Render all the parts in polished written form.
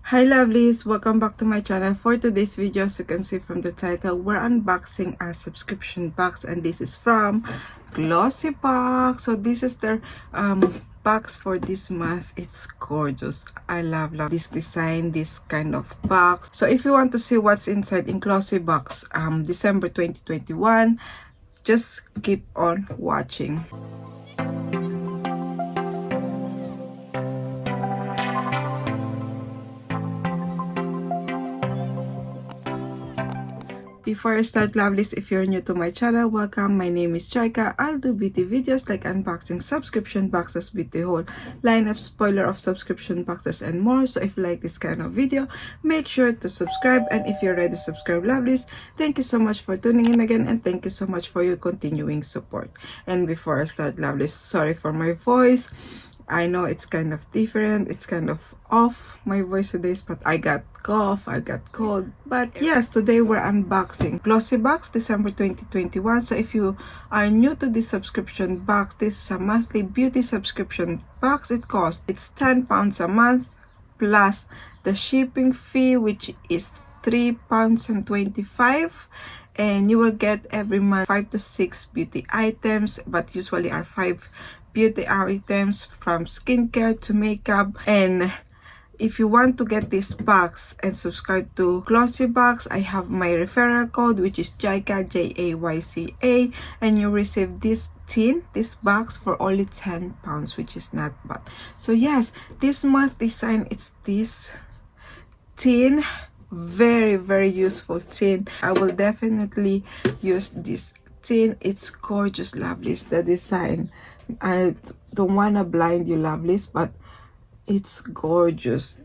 Hi lovelies, welcome back to my channel. For today's video, as you can see from the title, we're unboxing a subscription box, and this is from Glossybox. So this is their box for this month. It's gorgeous. I love this design, this kind of box. So if you want to see what's inside in Glossybox December 2021, just keep on watching. Before I start, lovelies, if you're new to my channel, welcome. My name is Jayca. I'll do beauty videos like unboxing subscription boxes, beauty haul, lineup, spoiler of subscription boxes, and more. So if you like this kind of video, make sure to subscribe. And if you're already subscribed, lovelies, thank you so much for tuning in again, and thank you so much for your continuing support. And before I start, lovelies, sorry for my voice. I know it's kind of different, it's kind of off my voice today, but I got cough, I got cold. But yes, today we're unboxing Glossybox December 2021. So if you are new to this subscription box, this is a monthly beauty subscription box. It's £10 a month plus the shipping fee, which is £3.25, and you will get every month 5 to 6 beauty items, but usually are 5 beauty items, from skincare to makeup. And if you want to get this box and subscribe to Glossybox, I have my referral code, which is Jayca, Jayca, and you receive this box for only £10, which is not bad. So yes, this month design, it's this tin, very useful tin. I will definitely use this tin. It's gorgeous, lovelies. The design, I don't want to blind you, lovelies, but it's gorgeous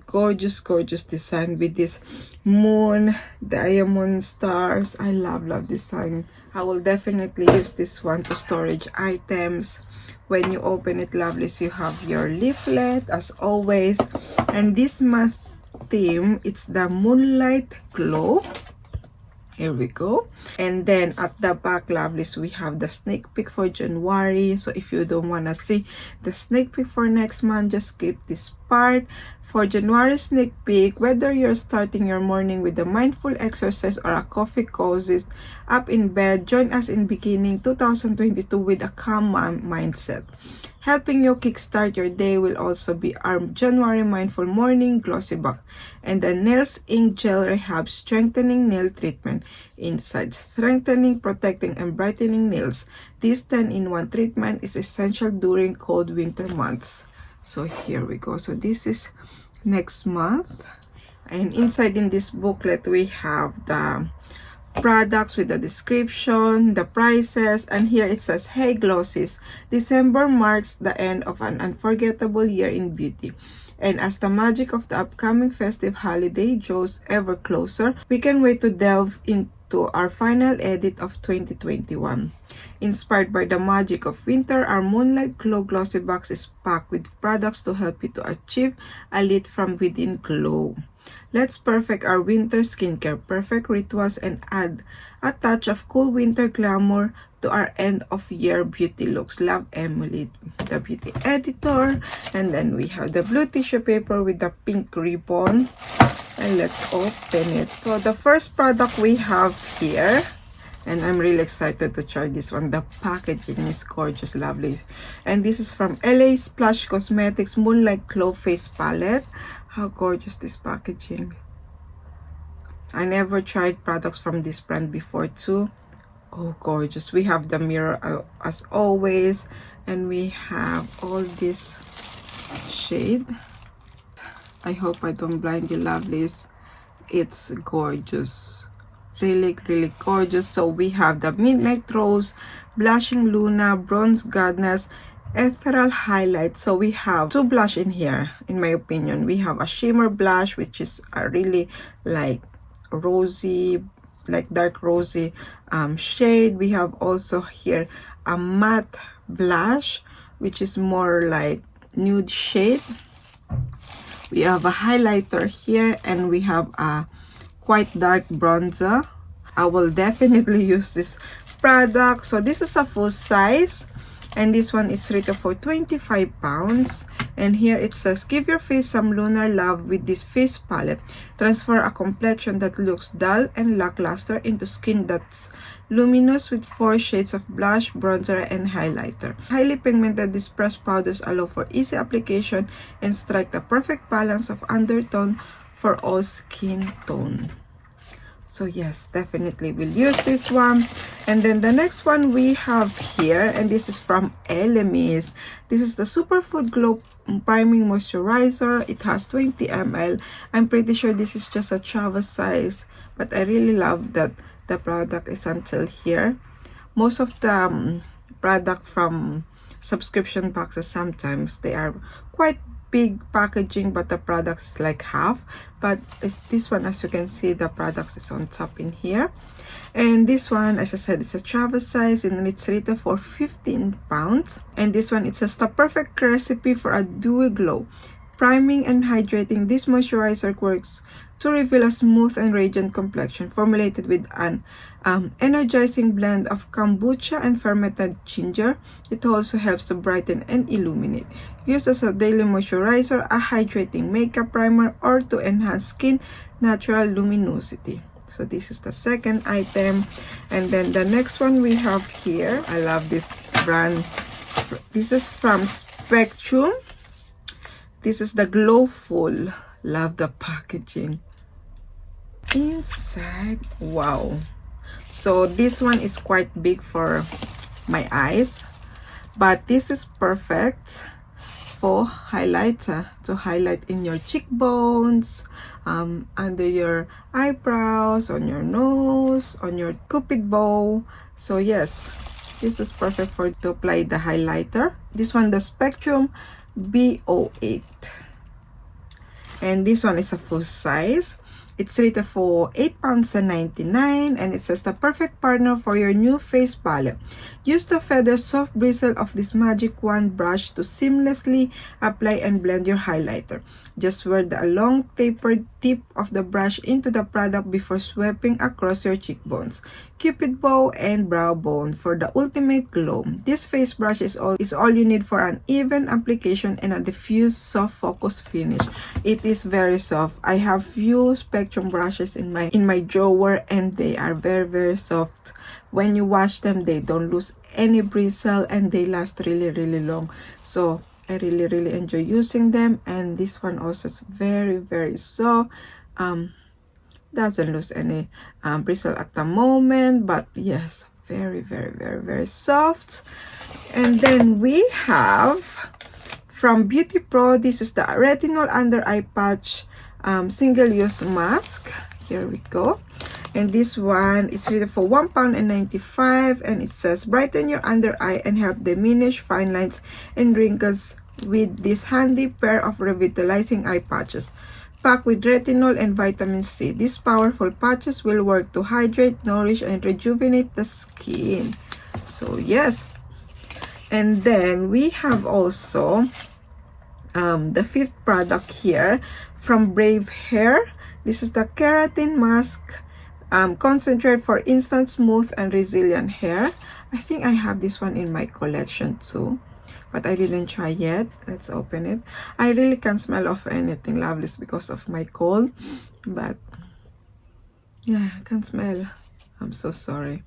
design with this moon, diamond stars. I love design. I will definitely use this one to storage items. When you open it, lovelies, you have your leaflet as always. And this month theme, it's the moonlight glow. Here we go. And then at the back, lovelies, we have the sneak peek for January. So if you don't want to see the sneak peek for next month, just skip this part. For January sneak peek, whether you're starting your morning with a mindful exercise or a coffee cozy up in bed, join us in beginning 2022 with a calm mindset. Helping you kickstart your day will also be our January Mindful Morning Glossybox and the Nails Ink Gel Rehab Strengthening Nail Treatment inside. Strengthening, protecting, and brightening nails. This 10-in-1 treatment is essential during cold winter months. So here we go. So this is next month. And inside in this booklet, we have the products with the description, the prices, and here it says, "Hey Glossies, December marks the end of an unforgettable year in beauty. And as the magic of the upcoming festive holiday draws ever closer, we can't wait to delve into our final edit of 2021. Inspired by the magic of winter, our Moonlight Glow Glossybox is packed with products to help you to achieve a lit from within glow. Let's perfect our winter skincare, perfect rituals, and add a touch of cool winter glamour to our end-of-year beauty looks. Love, Emily," the beauty editor. And then we have the blue tissue paper with the pink ribbon. And let's open it. So the first product we have here, and I'm really excited to try this one. The packaging is gorgeous, lovely. And this is from Lasplash Cosmetics Moonlight Glow Face Palette. How gorgeous this packaging. I never tried products from this brand before too. Oh, gorgeous. We have the mirror as always, and we have all this shade. I hope I don't blind you, lovelies. It's gorgeous. Really gorgeous. So we have the Midnight Rose, Blushing Luna, Bronze Goddess, Ethereal Highlight. So we have two blush in here, in my opinion. We have a shimmer blush, which is a really like rosy, like dark rosy shade. We have also here a matte blush, which is more like nude shade. We have a highlighter here, and we have a quite dark bronzer. I will definitely use this product. So this is a full size, and this one is retail for £25. And here it says, give your face some lunar love with this face palette. Transfer a complexion that looks dull and lackluster into skin that's luminous with 4 shades of blush, bronzer, and highlighter. Highly pigmented, these pressed powders allow for easy application and strike the perfect balance of undertone for all skin tone. So yes, definitely will use this one. And then the next one we have here, and this is from Elemis. This is the Superfood Glow Priming Moisturizer. It has 20 ml. I'm pretty sure this is just a travel size, but I really love that the product is until here. Most of the product from subscription boxes, sometimes they are quite big packaging, but the product is like half. But this one, as you can see, the product is on top in here. And this one, as I said, it's a travel size and it's rated for 15 pounds. And this one, it says the perfect recipe for a dewy glow. Priming and hydrating, this moisturizer works to reveal a smooth and radiant complexion formulated with an energizing blend of kombucha and fermented ginger. It also helps to brighten and illuminate. Used as a daily moisturizer, a hydrating makeup primer, or to enhance skin natural luminosity. So this is the second item. And then the next one we have here, I love this brand. This is from Spectrum. This is the Glowful. Love the packaging. Inside, wow. So this one is quite big for my eyes, but this is perfect for highlighter, to highlight in your cheekbones, under your eyebrows, on your nose, on your cupid bow. So yes, this is perfect for to apply the highlighter. This one, the Spectrum B08, and this one is a full size. It's rated for £8.99, and it says the perfect partner for your new face palette. Use the feather soft bristle of this magic wand brush to seamlessly apply and blend your highlighter. Just wear the long tapered tip of the brush into the product before sweeping across your cheekbones, cupid bow, and brow bone for the ultimate glow. This face brush is all you need for an even application and a diffuse soft focus finish. It is very soft. I have few Spectrum brushes in my drawer, and they are very soft. When you wash them, they don't lose any bristle and they last really long. So I really enjoy using them. And this one also is very soft. Doesn't lose any bristle at the moment, but yes, very soft. And then we have from Beauty Pro, this is the Retinol Under Eye Patch single-use mask. Here we go. And this one, it's rated for £1.95, and it says brighten your under eye and help diminish fine lines and wrinkles with this handy pair of revitalizing eye patches. Packed with retinol and vitamin C, these powerful patches will work to hydrate, nourish, and rejuvenate the skin. So yes. And then we have also the fifth product here from Brave Hair. This is the Keratin Mask Concentrate for instant smooth and resilient hair. I think I have this one in my collection too, but I didn't try yet. Let's open it. I really can't smell of anything, lovelies, because of my cold, but yeah, I can't smell. I'm so sorry.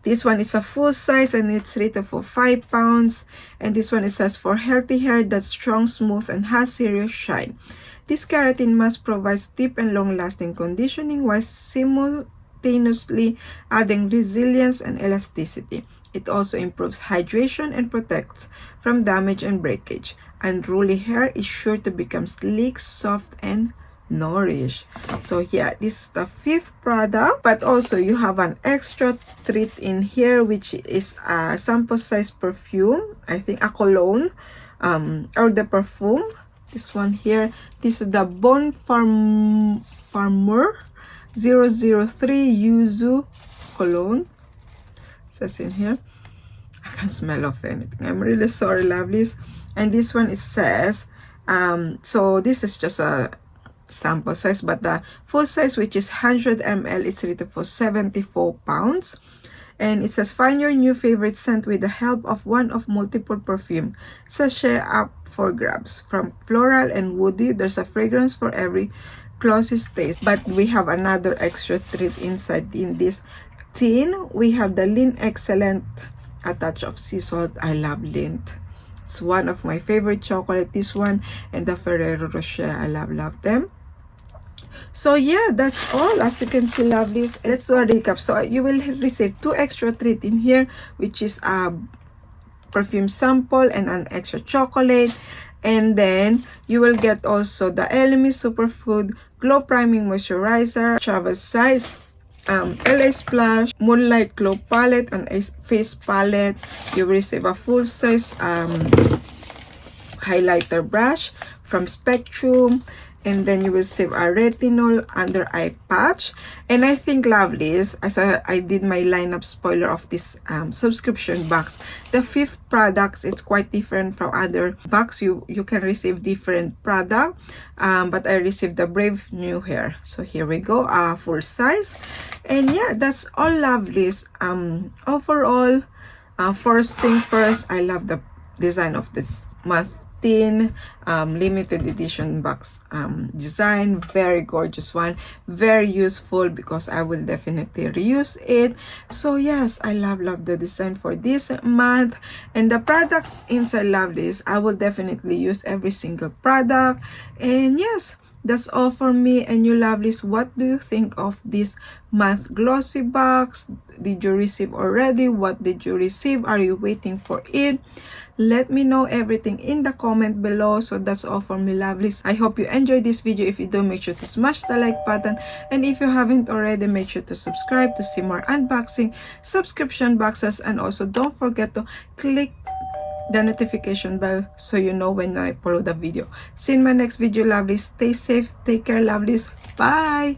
This one is a full size and it's rated for £5. And this one, it says for healthy hair that's strong, smooth, and has serious shine. This keratin mask provides deep and long-lasting conditioning while simultaneously adding resilience and elasticity. It also improves hydration and protects from damage and breakage. Unruly hair is sure to become sleek, soft, and nourished. So yeah, this is the fifth product, but also you have an extra treat in here, which is a sample size perfume. I think a cologne or the perfume. This one here, this is the Bon Farmer 003 Yuzu cologne. It says in here. I can't smell of anything. I'm really sorry, lovelies. And this one, it says so this is just a sample size, but the full size, which is 100 ml, it's rated for £74. And it says, find your new favorite scent with the help of one of multiple perfume sachet up for grabs. From floral and woody, there's a fragrance for every glossy taste. But we have another extra treat inside in this tin. We have the Lindt Excellent, a touch of sea salt. I love Lindt. It's one of my favorite chocolate, this one and the Ferrero Rocher. I love them. So yeah, that's all. As you can see, lovelies, let's do a recap. So you will receive 2 extra treats in here, which is a perfume sample and an extra chocolate. And then you will get also the LME Superfood Glow Priming Moisturizer, travel size, LA Splash Moonlight Glow Palette, and a face palette. You will receive a full size highlighter brush from Spectrum, and then you will receive a retinol under eye patch. And I think, lovelies, as I did my lineup spoiler of this subscription box, the 5th product, it's quite different from other box. You can receive different product, but I received the Brave New Hair. So here we go, full size. And yeah, that's all, lovelies. Overall, first thing first, I love the design of this month tin limited edition box design. Very gorgeous one, very useful, because I will definitely reuse it. So yes, I love the design for this month. And the products inside, lovelies, I will definitely use every single product. And yes, that's all for me. And you, lovelies, what do you think of this month Glossybox? Did you receive already? What did you receive? Are you waiting for it? Let me know everything in the comment below. So that's all for me, lovelies. I hope you enjoyed this video. If you do, make sure to smash the like button, and if you haven't already, make sure to subscribe to see more unboxing subscription boxes. And also don't forget to click the notification bell so you know when I upload a video. See you in my next video, lovelies. Stay safe, take care, lovelies. Bye.